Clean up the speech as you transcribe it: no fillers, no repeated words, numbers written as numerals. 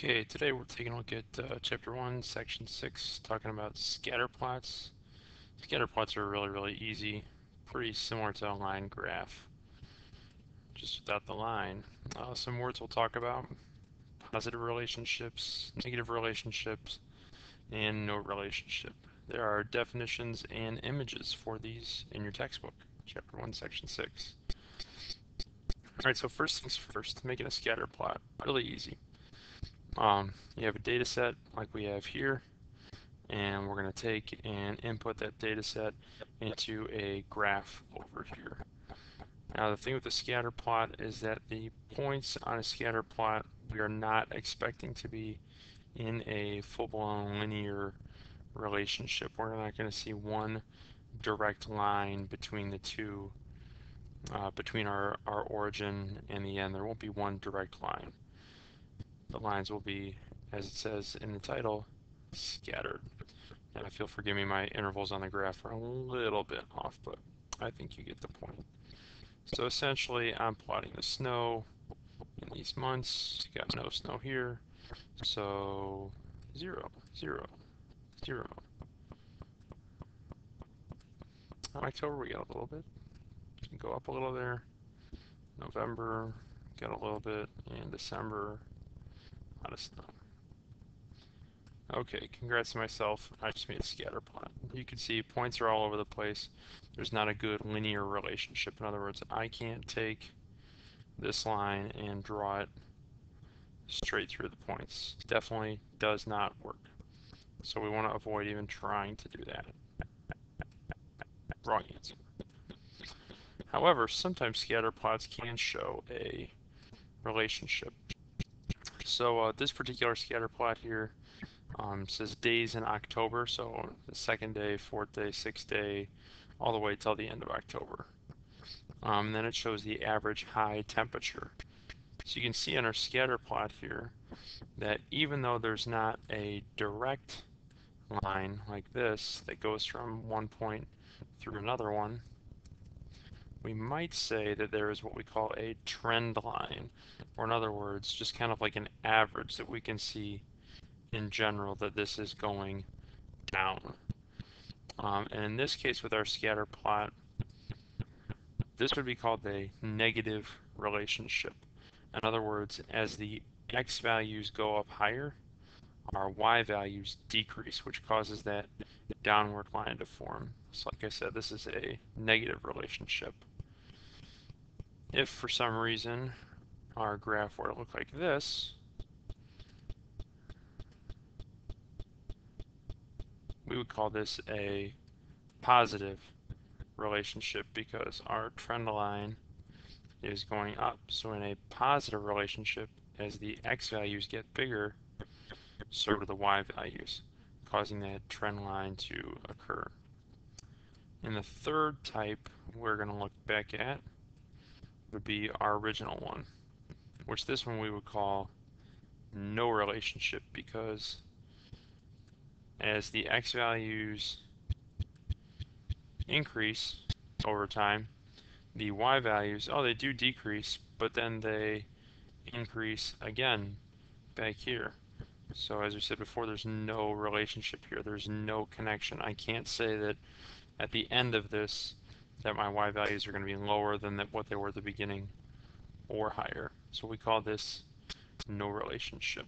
Okay, today we're taking a look at Chapter 1, Section 6, talking about scatter plots. Scatter plots are really easy, pretty similar to a line graph, just without the line. Some words we'll talk about: positive relationships, negative relationships, and no relationship. There are definitions and images for these in your textbook, Chapter 1, Section 6. Alright, so first things first, making a scatter plot, really easy. You have a data set like we have here, and we're going to take and input that data set into a graph over here. Now the thing with the scatter plot is that the points on a scatter plot we are not expecting to be in a full-blown linear relationship. We're not going to see one direct line between the two, between our origin and the end. There won't be one direct line. The lines will be, as it says in the title, scattered. And if you'll forgive me, my intervals on the graph are a little bit off, but I think you get the point. So essentially, I'm plotting the snow in these months. You got no snow here, so 0, 0, 0. On October, we got a little bit. Go up a little there. November, got a little bit, and December, a lot of snow. Okay, congrats to myself. I just made a scatter plot. You can see points are all over the place. There's not a good linear relationship. In other words, I can't take this line and draw it straight through the points. Definitely does not work. So we want to avoid even trying to do that. Wrong answer. However, sometimes scatter plots can show a relationship. So this particular scatter plot here says days in October, so the second day, fourth day, sixth day, all the way till the end of October. And then it shows the average high temperature. So you can see on our scatter plot here that even though there's not a direct line like this that goes from one point through another one, we might say that there is what we call a trend line, or in other words, just kind of like an average that we can see in general that this is going down. And in this case with our scatter plot, this would be called a negative relationship. In other words, as the x values go up higher, our y values decrease, which causes that downward line to form. So like I said, this is a negative relationship. If for some reason our graph were to look like this, we would call this a positive relationship because our trend line is going up. So in a positive relationship, as the x values get bigger, so do the y values, causing that trend line to occur. And the third type we're going to look back at would be our original one, which this one we would call no relationship, because as the x values increase over time, the y values, they do decrease, but then they increase again back here. So as we said before, there's no relationship here. There's no connection. I can't say that at the end of this that my y values are going to be lower than what they were at the beginning or higher. So we call this no relationship.